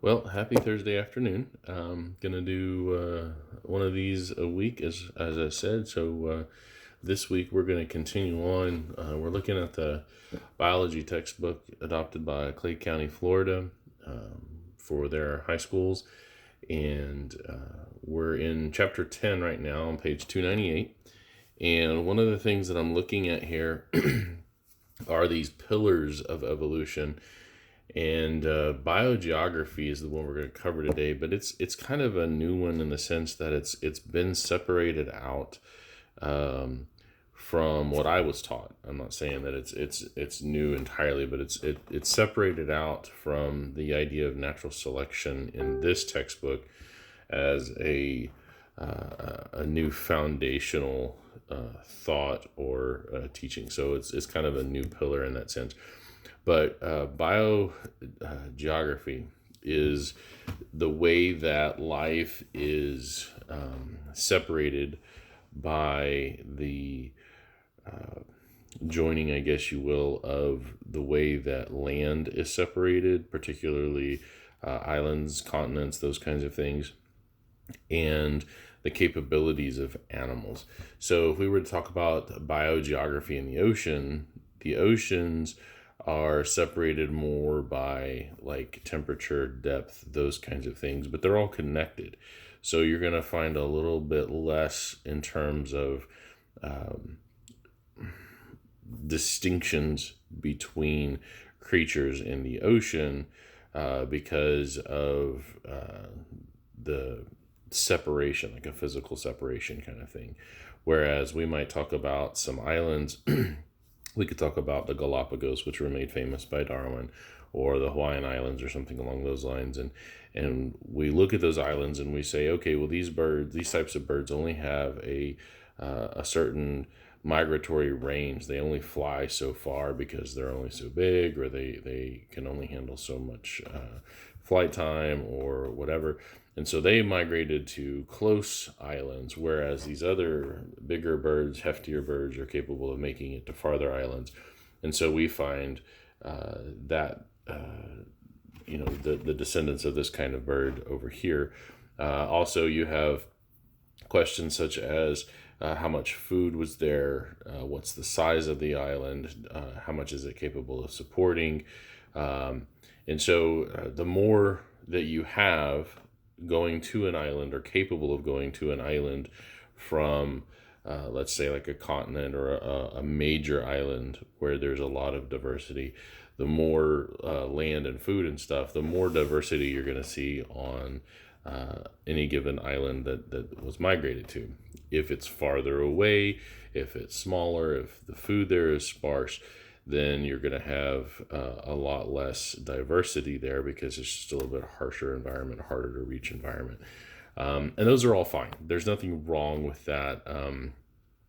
Well, happy Thursday afternoon. Gonna do one of these a week, as I said. So this week we're gonna continue on. We're looking at the biology textbook adopted by Clay County, Florida, for their high schools, and we're in chapter 10 right now on page 298. And one of the things that I'm looking at here are these pillars of evolution, and biogeography is the one we're going to cover today, but it's kind of a new one in the sense that it's been separated out from what I was taught. I'm not saying that it's new entirely, but it's separated out from the idea of natural selection in this textbook as a new foundational thought or teaching. So it's kind of a new pillar in that sense. But biogeography is the way that life is separated by the joining, I guess you will, of the way that land is separated, particularly islands, continents, those kinds of things, and the capabilities of animals. So if we were to talk about biogeography in the oceans are separated more by like temperature, depth, those kinds of things, but they're all connected. So you're going to find a little bit less in terms of distinctions between creatures in the ocean because of the separation, like a physical separation kind of thing. Whereas we might talk about some islands, we could talk about the Galapagos, which were made famous by Darwin, or the Hawaiian Islands, or something along those lines. And we look at those islands and we say, okay, well, these types of birds only have a certain migratory range. They only fly so far because they're only so big, or they can only handle so much flight time or whatever. And so they migrated to close islands, whereas these other bigger birds, heftier birds, are capable of making it to farther islands. And so we find that, the descendants of this kind of bird over here. Also, you have questions such as how much food was there, what's the size of the island, how much is it capable of supporting. And so the more that you have going to an island or capable of going to an island from, let's say, like a continent or a major island where there's a lot of diversity, the more land and food and stuff, the more diversity you're going to see on any given island that was migrated to. If it's farther away, if it's smaller, if the food there is sparse, then you're going to have a lot less diversity there because it's just a little bit harsher environment, harder to reach environment. And those are all fine. There's nothing wrong with that.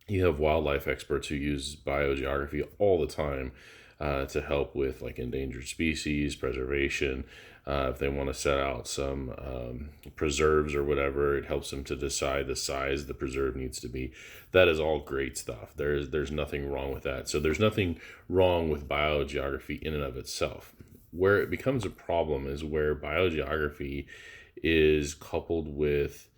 You have wildlife experts who use biogeography all the time to help with like endangered species preservation. If they want to set out some preserves or whatever, it helps them to decide the size the preserve needs to be. That is all great stuff. There's nothing wrong with that. So there's nothing wrong with biogeography in and of itself. Where it becomes a problem is where biogeography is coupled with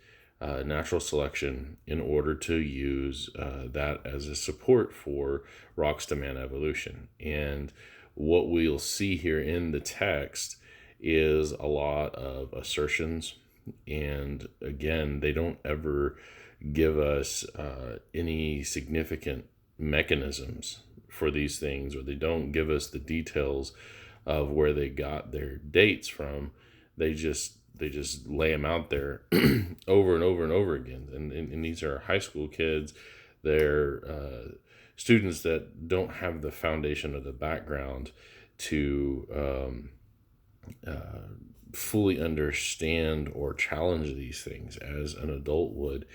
natural selection in order to use that as a support for rocks to man evolution. And what we'll see here in the text is a lot of assertions. And again, they don't ever give us any significant mechanisms for these things, or they don't give us the details of where they got their dates from. They just lay them out there over and over and over again. And these are high school kids. They're students that don't have the foundation or the background to fully understand or challenge these things as an adult would.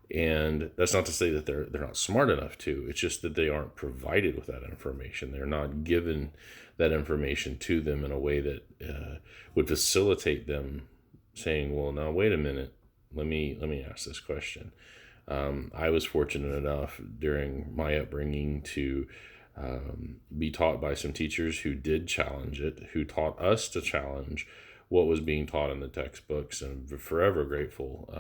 And that's not to say that they're not smart enough to. It's just that they aren't provided with that information. They're not given that information to them in a way that would facilitate them saying, "Well, now wait a minute. Let me ask this question." I was fortunate enough during my upbringing to be taught by some teachers who did challenge it, who taught us to challenge what was being taught in the textbooks, and forever grateful.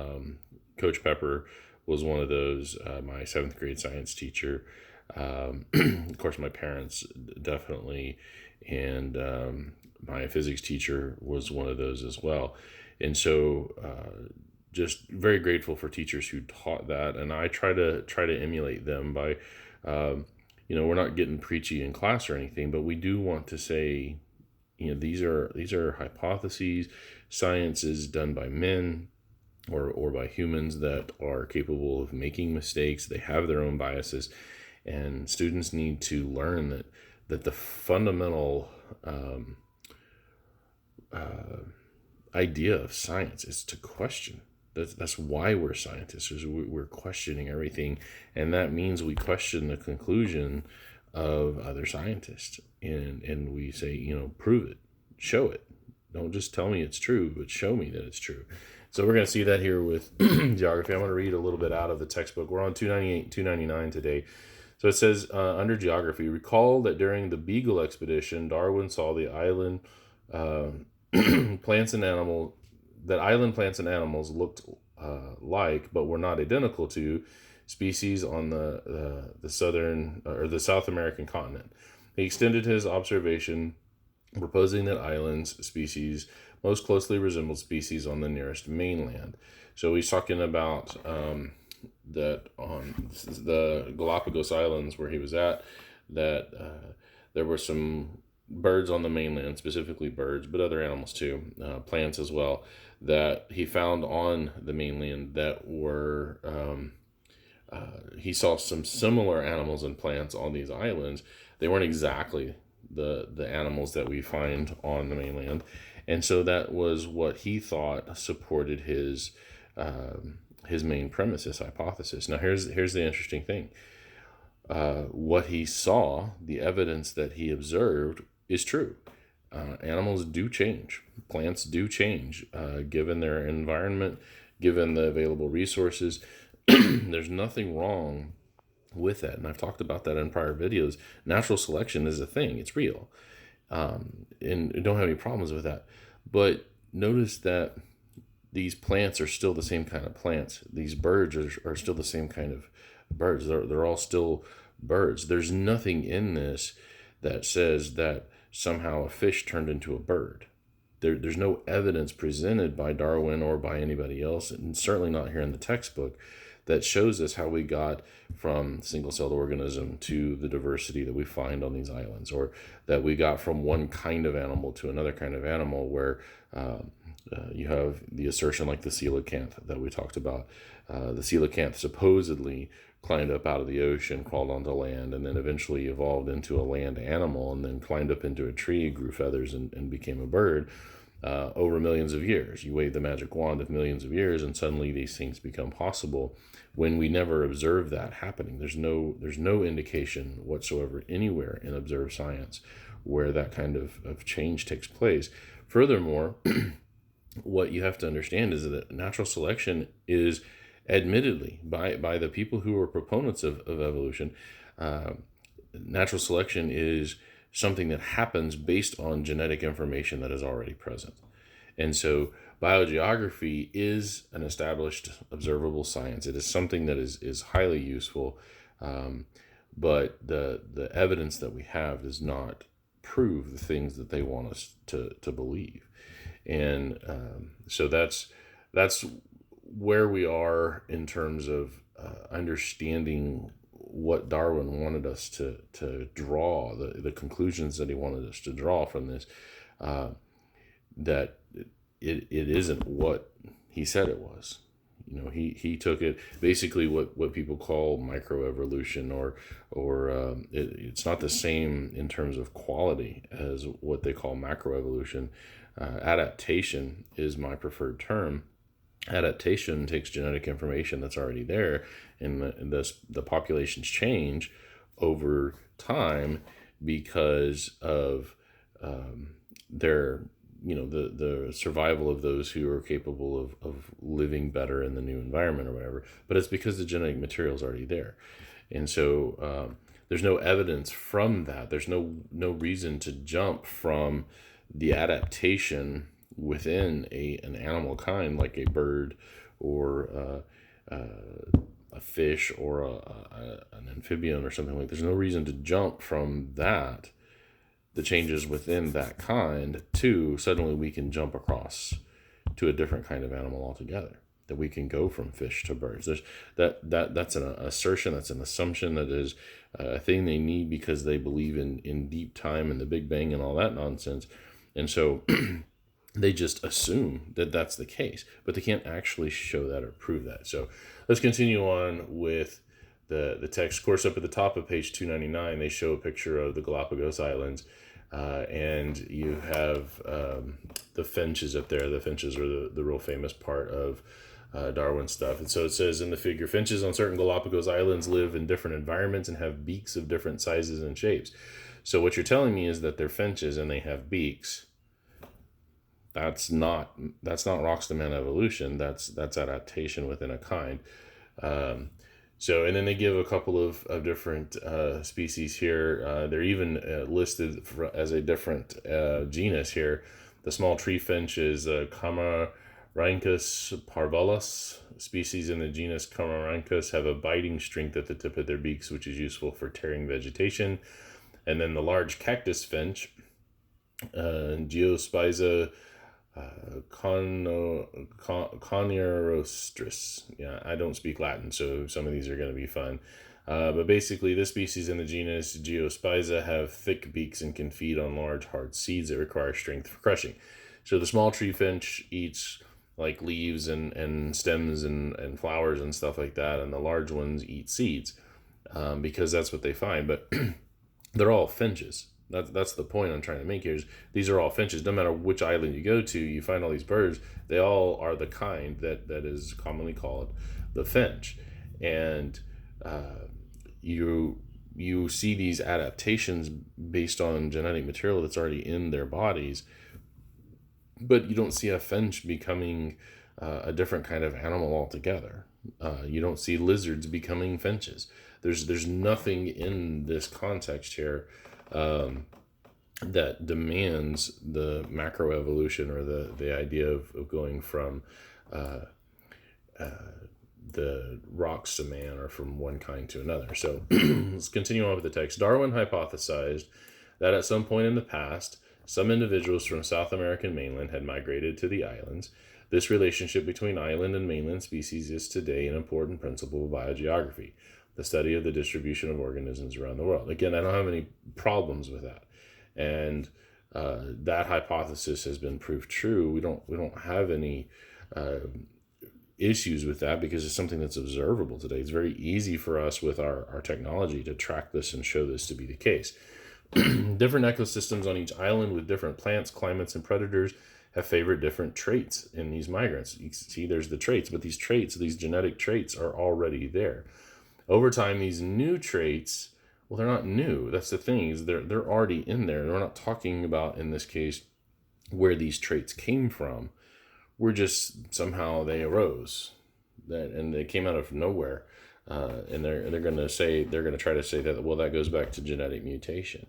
Coach Pepper was one of those, my seventh grade science teacher. Of course, my parents definitely, and my physics teacher was one of those as well. And so, just very grateful for teachers who taught that, and I try to emulate them by, we're not getting preachy in class or anything, but we do want to say, these are hypotheses. Science is done by men or by humans that are capable of making mistakes. They have their own biases, and students need to learn that the fundamental idea of science is to question. That's why we're scientists, is we're questioning everything, and that means we question the conclusion of other scientists, and we say, prove it, show it. Don't just tell me it's true, but show me that it's true. So we're going to see that here with geography. I'm going to read a little bit out of the textbook. We're on 298, 299 today. So it says, under geography, recall that during the Beagle expedition, Darwin saw the island plants and animals looked like, but were not identical to species on the southern or the South American continent. He extended his observation, proposing that islands species most closely resembled species on the nearest mainland. So he's talking about that on the Galapagos Islands where he was at, that there were some birds on the mainland, specifically birds, but other animals too, plants as well, that he found on the mainland that were, he saw some similar animals and plants on these islands. They weren't exactly the animals that we find on the mainland. And so that was what he thought supported his main premise, his hypothesis. Now here's the interesting thing. What he saw, the evidence that he observed, is true. Animals do change. Plants do change, given their environment, given the available resources. There's nothing wrong with that. And I've talked about that in prior videos. Natural selection is a thing. It's real. And don't have any problems with that. But notice that these plants are still the same kind of plants. These birds are still the same kind of birds. They're all still birds. There's nothing in this that says that somehow a fish turned into a bird. There's no evidence presented by Darwin or by anybody else, and certainly not here in the textbook, that shows us how we got from single-celled organism to the diversity that we find on these islands, or that we got from one kind of animal to another kind of animal, where you have the assertion like the coelacanth that we talked about. The coelacanth supposedly climbed up out of the ocean, crawled onto land, and then eventually evolved into a land animal, and then climbed up into a tree, grew feathers, and became a bird over millions of years. You wave the magic wand of millions of years, and suddenly these things become possible when we never observe that happening. There's no indication whatsoever anywhere in observed science where that kind of change takes place. Furthermore, what you have to understand is that natural selection is, admittedly, by the people who are proponents of evolution, natural selection is something that happens based on genetic information that is already present. And so biogeography is an established observable science. It is something that is highly useful, but the evidence that we have does not prove the things that they want us to believe. And so that's where we are in terms of understanding what Darwin wanted us to draw, the conclusions that he wanted us to draw from this, that it isn't what he said it was. He took it basically what people call microevolution, or it's not the same in terms of quality as what they call macroevolution. Adaptation is my preferred term. Adaptation takes genetic information that's already there, and the populations change over time because of their the survival of those who are capable of living better in the new environment or whatever. But it's because the genetic material is already there, and so there's no evidence from that. There's no reason to jump from the adaptation within an animal kind like a bird or a fish or an amphibian or something like. There's no reason to jump from that, the changes within that kind, to suddenly we can jump across to a different kind of animal altogether. That we can go from fish to birds. There's that's an assertion. That's an assumption. That is a thing they need because they believe in deep time and the Big Bang and all that nonsense. And so they just assume that that's the case, but they can't actually show that or prove that. So let's continue on with the text. Of course, up at the top of page 299, they show a picture of the Galapagos Islands, and you have the finches up there. The finches are the real famous part of Darwin's stuff. And so it says in the figure, finches on certain Galapagos Islands live in different environments and have beaks of different sizes and shapes. So what you're telling me is that they're finches and they have beaks. That's not Roxton evolution. That's adaptation within a kind. So, and then they give a couple of different species here. They're even listed as a different genus here. The small tree finch is Camarhynchus parvulus. Species in the genus Camarhynchus have a biting strength at the tip of their beaks, which is useful for tearing vegetation. And then the large cactus finch, Geospiza Conirostris. Yeah, I don't speak Latin, so some of these are going to be fun. But basically, this species in the genus Geospiza have thick beaks and can feed on large, hard seeds that require strength for crushing. So the small tree finch eats like leaves and stems and flowers and stuff like that, and the large ones eat seeds because that's what they find. But they're all finches. That's the point I'm trying to make here. Is these are all finches. No matter which island you go to, you find all these birds. They all are the kind that is commonly called the finch, and you see these adaptations based on genetic material that's already in their bodies, but you don't see a finch becoming a different kind of animal altogether. You don't see lizards becoming finches. There's nothing in this context here that demands the macroevolution or the idea of going from the rocks to man or from one kind to another. So let's continue on with the text. Darwin hypothesized that at some point in the past, some individuals from South American mainland had migrated to the islands. This relationship between island and mainland species is today an important principle of biogeography, the study of the distribution of organisms around the world. Again, I don't have any problems with that, and that hypothesis has been proved true. We don't have any issues with that because it's something that's observable today. It's very easy for us with our technology to track this and show this to be the case. Different ecosystems on each island with different plants, climates, and predators have favored different traits in these migrants. You see there's the traits, but these genetic traits are already there. Over time, these new traits, well, they're not new. That's the thing, is they're already in there. We're not talking about, in this case, where these traits came from. We're just, somehow they arose, and they came out of nowhere. And they're going to try to say that, well, that goes back to genetic mutation.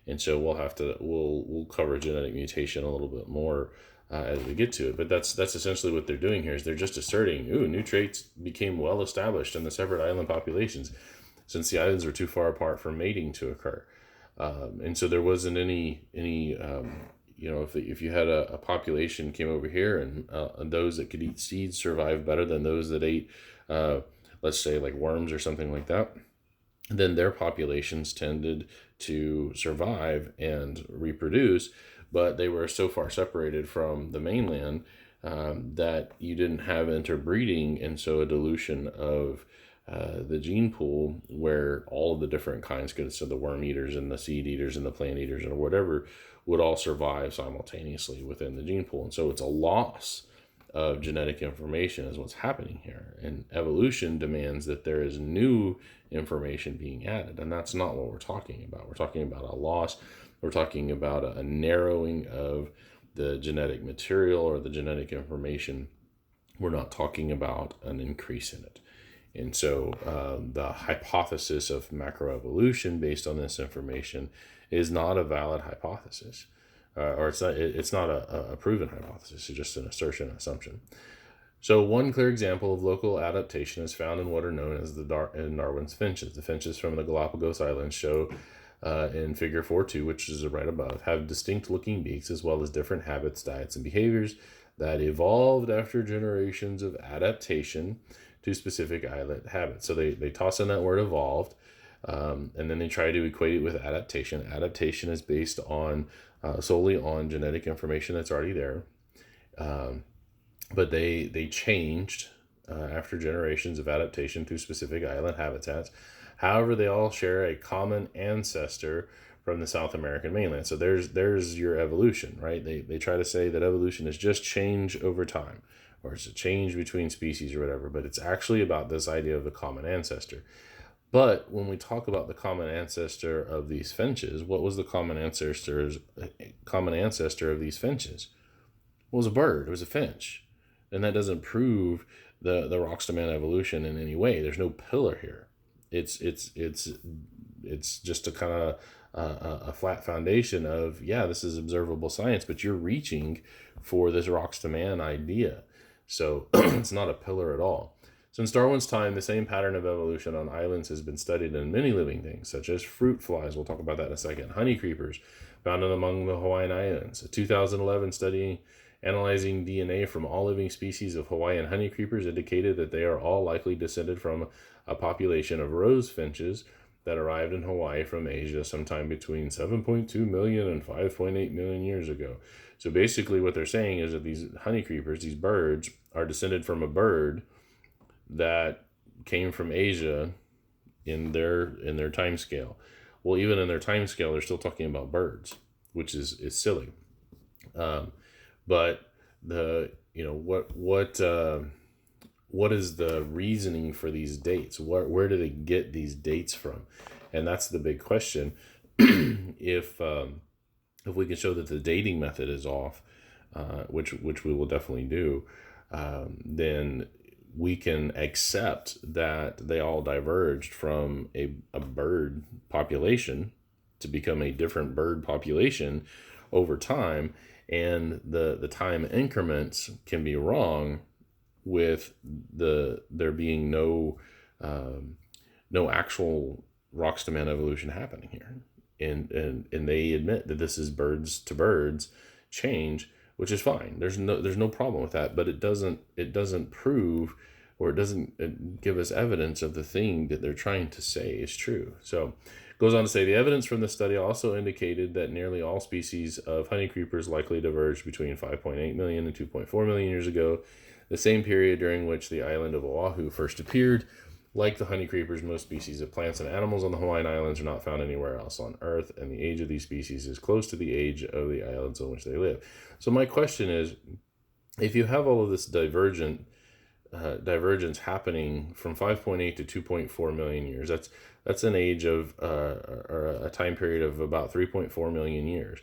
And so we'll cover genetic mutation a little bit more as we get to it. But that's essentially what they're doing here, is they're just asserting, new traits became well established in the separate island populations since the islands were too far apart for mating to occur. And so there wasn't any if you had a population came over here and those that could eat seeds survived better than those that ate, let's say like worms or something like that, then their populations tended to survive and reproduce, but they were so far separated from the mainland that you didn't have interbreeding, and so a dilution of the gene pool where all of the different kinds could, so the worm eaters and the seed eaters and the plant eaters and whatever would all survive simultaneously within the gene pool. And so it's a loss of genetic information is what's happening here. And evolution demands that there is new information being added. And that's not what we're talking about. We're talking about a loss. We're talking about a narrowing of the genetic material or the genetic information. We're not talking about an increase in it. And so the hypothesis of macroevolution based on this information is not a valid hypothesis. or it's not a proven hypothesis. It's just an assertion, assumption. So one clear example of local adaptation is found in what are known as in Darwin's finches. The finches from the Galapagos Islands show in Figure 4.2, which is right above, have distinct looking beaks as well as different habits, diets, and behaviors that evolved after generations of adaptation to specific islet habits. So they toss in that word evolved, and then they try to equate it with adaptation. Adaptation is based on solely on genetic information that's already there. But they changed after generations of adaptation to specific island habitats. However, they all share a common ancestor from the South American mainland. So there's your evolution, right? They try to say that evolution is just change over time, or it's a change between species or whatever, but it's actually about this idea of the common ancestor. But when we talk about the common ancestor of these finches, what was the common ancestor of these finches? Well, it was a bird. It was a finch, and that doesn't prove the Roxton evolution in any way. There's no pillar here. It's just a kind of a flat foundation of, yeah, this is observable science, but you're reaching for this Roxton idea. So it's not a pillar at all. Since Darwin's time, the same pattern of evolution on islands has been studied in many living things, such as fruit flies, we'll talk about that in a second, honey creepers, found among the Hawaiian Islands. A 2011 study analyzing DNA from all living species of Hawaiian honey creepers indicated that they are all likely descended from a population of rose finches that arrived in Hawaii from Asia sometime between 7.2 million and 5.8 million years ago. So basically what they're saying is that these honey creepers, these birds, are descended from a bird that came from Asia in their time scale. Well, even in their time scale, they're still talking about birds, which is silly. But what is the reasoning for these dates? Where do they get these dates from? And that's the big question. If we can show that the dating method is off, which we will definitely do, then we can accept that they all diverged from a bird population to become a different bird population over time, and the time increments can be wrong with there being no actual Roxton evolution happening here, and they admit that this is birds to birds change, which is fine. There's no problem with that, but it doesn't prove, or it doesn't give us evidence of the thing that they're trying to say is true. So it goes on to say the evidence from the study also indicated that nearly all species of honey creepers likely diverged between 5.8 million and 2.4 million years ago, the same period during which the island of Oahu first appeared. Like the honey creepers, most species of plants and animals on the Hawaiian Islands are not found anywhere else on Earth, and the age of these species is close to the age of the islands on which they live. So my question is, if you have all of this divergence happening from 5.8 to 2.4 million years, that's an age of or a time period of about 3.4 million years.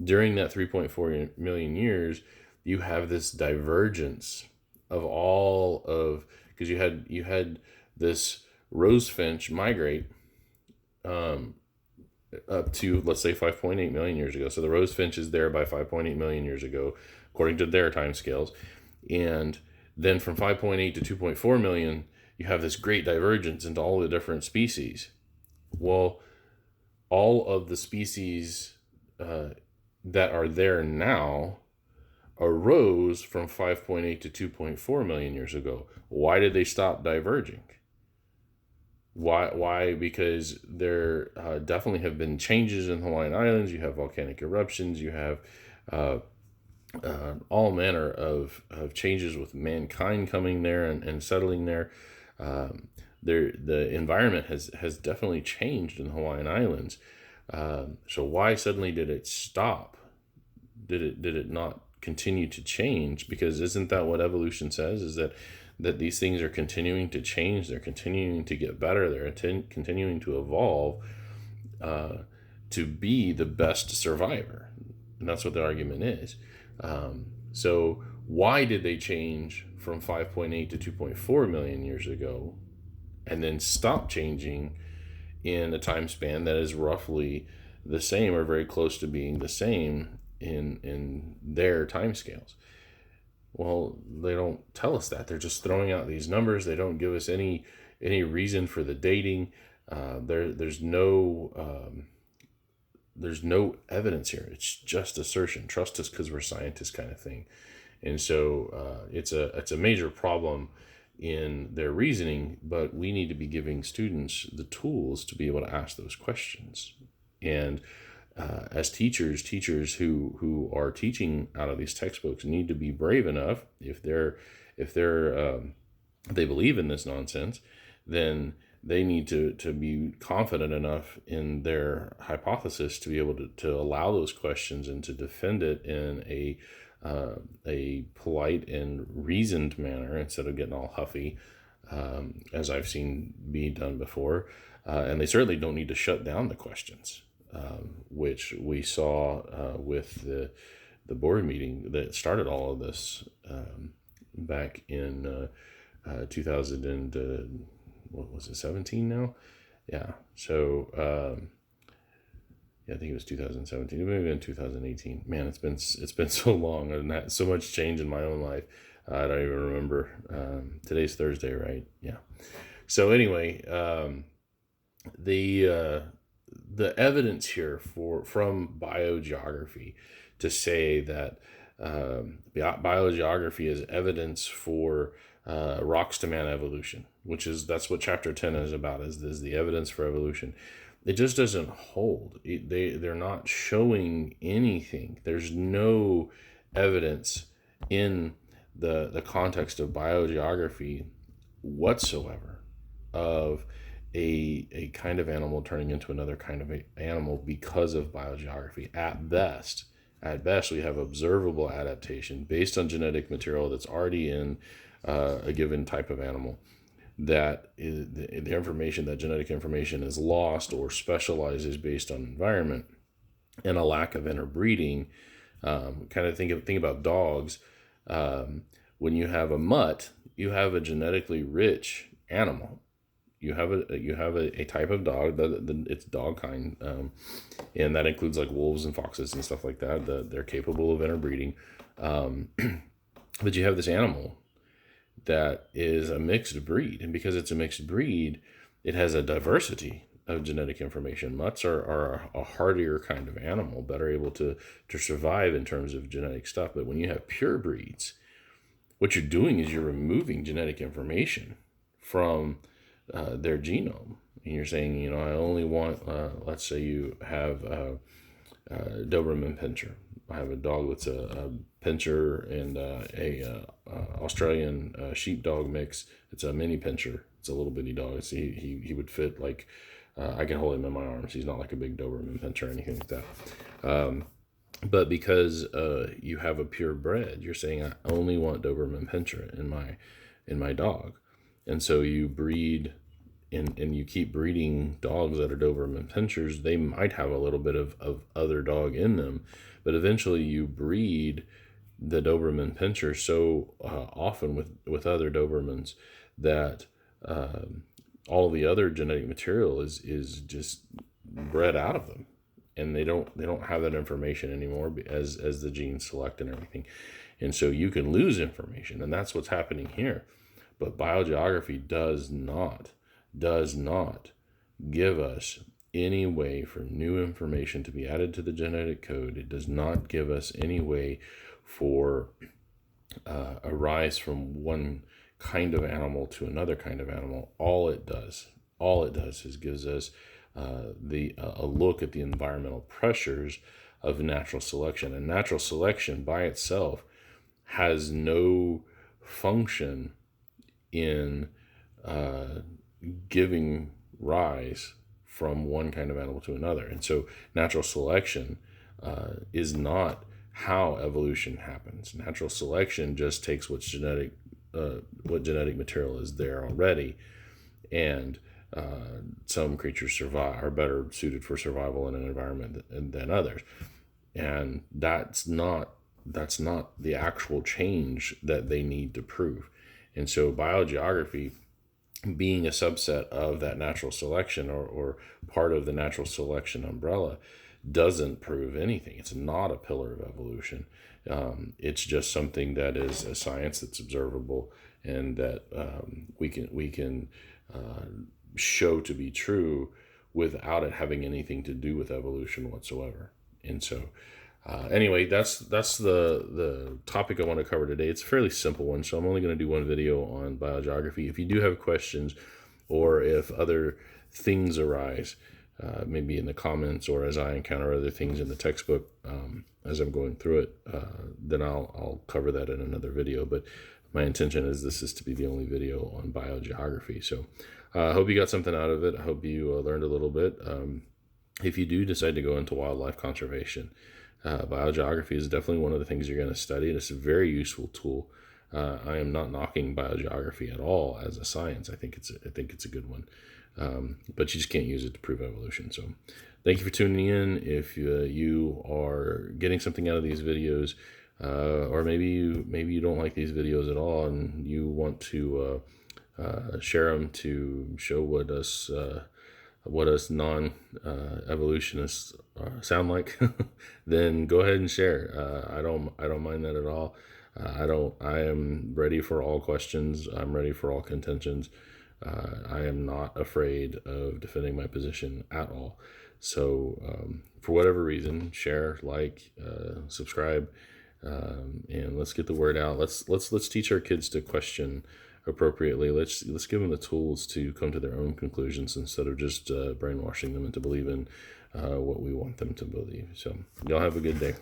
During that 3.4 million years, you have this divergence of all of, because you had this rose finch migrate up to, let's say, 5.8 million years ago. So the rose finch is there by 5.8 million years ago, according to their time scales. And then from 5.8 to 2.4 million, you have this great divergence into all the different species. Well, all of the species that are there now arose from 5.8 to 2.4 million years ago. Why did they stop diverging? Why? Because there definitely have been changes in the Hawaiian Islands. You have volcanic eruptions. You have all manner of changes with mankind coming there and settling there. The environment has definitely changed in the Hawaiian Islands. So why suddenly did it stop? Did it not continue to change? Because isn't that what evolution says? Is that these things are continuing to change, they're continuing to get better, they're continuing to evolve to be the best survivor. And that's what the argument is. So why did they change from 5.8 to 2.4 million years ago and then stop changing in a time span that is roughly the same or very close to being the same in their timescales. Well, they don't tell us that. They're just throwing out these numbers. They don't give us any reason for the dating. There's no evidence here. It's just assertion. Trust us because we're scientists, kind of thing. And so it's a major problem in their reasoning. But we need to be giving students the tools to be able to ask those questions. And as teachers who are teaching out of these textbooks need to be brave enough, if they believe in this nonsense, then they need to be confident enough in their hypothesis to be able to allow those questions and to defend it in a polite and reasoned manner instead of getting all huffy, as I've seen be done before. And they certainly don't need to shut down the questions, which we saw with the board meeting that started all of this back in 2000 and what was it, 17 now? Yeah. So yeah, I think it was 2017. It may have been 2018. Man, it's been so long and that so much change in my own life. I don't even remember. Today's Thursday, right? Yeah. So anyway, the evidence here from biogeography to say that biogeography is evidence for rocks to man evolution, that's what chapter 10 is about, is the evidence for evolution. It just doesn't hold. They're not showing anything. There's no evidence in the context of biogeography whatsoever of a kind of animal turning into another kind of animal because of biogeography. At best, we have observable adaptation based on genetic material that's already in a given type of animal. That is the information, that genetic information is lost or specializes based on environment, and a lack of interbreeding. Kind of think about dogs. When you have a mutt, you have a genetically rich animal. You have a type of dog that it's dog kind, and that includes like wolves and foxes and stuff like that. They're capable of interbreeding, but you have this animal that is a mixed breed, and because it's a mixed breed, it has a diversity of genetic information. Mutts are a hardier kind of animal, better able to survive in terms of genetic stuff. But when you have pure breeds, what you're doing is you're removing genetic information from their genome, and you're saying, I only want, let's say you have Doberman Pinscher. I have a dog that's a Pinscher and a Australian sheepdog mix. It's a mini Pinscher. It's a little bitty dog. He would fit like, I can hold him in my arms. He's not like a big Doberman Pinscher or anything like that. But because you have a purebred, you're saying I only want Doberman Pinscher in my dog, and so you breed. And you keep breeding dogs that are Doberman Pinschers. They might have a little bit of other dog in them, but eventually you breed the Doberman Pinscher so often with other Dobermans that all the other genetic material is just bred out of them, and they don't have that information anymore as the genes select and everything, and so you can lose information, and that's what's happening here. But biogeography does not give us any way for new information to be added to the genetic code. It does not give us any way for a rise from one kind of animal to another kind of animal. All it does is gives us a look at the environmental pressures of natural selection. And natural selection by itself has no function in giving rise from one kind of animal to another. And so natural selection is not how evolution happens. Natural selection just takes what genetic material is there already, and some creatures are better suited for survival in an environment than others. And that's not the actual change that they need to prove. And so biogeography, being a subset of that natural selection or part of the natural selection umbrella, doesn't prove anything. It's not a pillar of evolution. It's just something that is a science that's observable, and that we can show to be true without it having anything to do with evolution whatsoever. And so, anyway, that's the topic I want to cover today. It's a fairly simple one, so I'm only going to do one video on biogeography. If you do have questions, or if other things arise, maybe in the comments, or as I encounter other things in the textbook as I'm going through it, then I'll cover that in another video. But my intention is this is to be the only video on biogeography. So I hope you got something out of it. I hope you learned a little bit. If you do decide to go into wildlife conservation, biogeography is definitely one of the things you're going to study. And it's a very useful tool. I am not knocking biogeography at all as a science. I think it's a good one, but you just can't use it to prove evolution. So, thank you for tuning in. If you are getting something out of these videos, or maybe you don't like these videos at all, and you want to share them to show what us non evolutionists sound like, then go ahead and share. I don't mind that at all. I am ready for all questions. I'm ready for all contentions. I am not afraid of defending my position at all. So, for whatever reason, share, like, subscribe, and let's get the word out. Let's teach our kids to question appropriately. Let's give them the tools to come to their own conclusions, instead of just brainwashing them into believing what we want them to believe. So, y'all have a good day.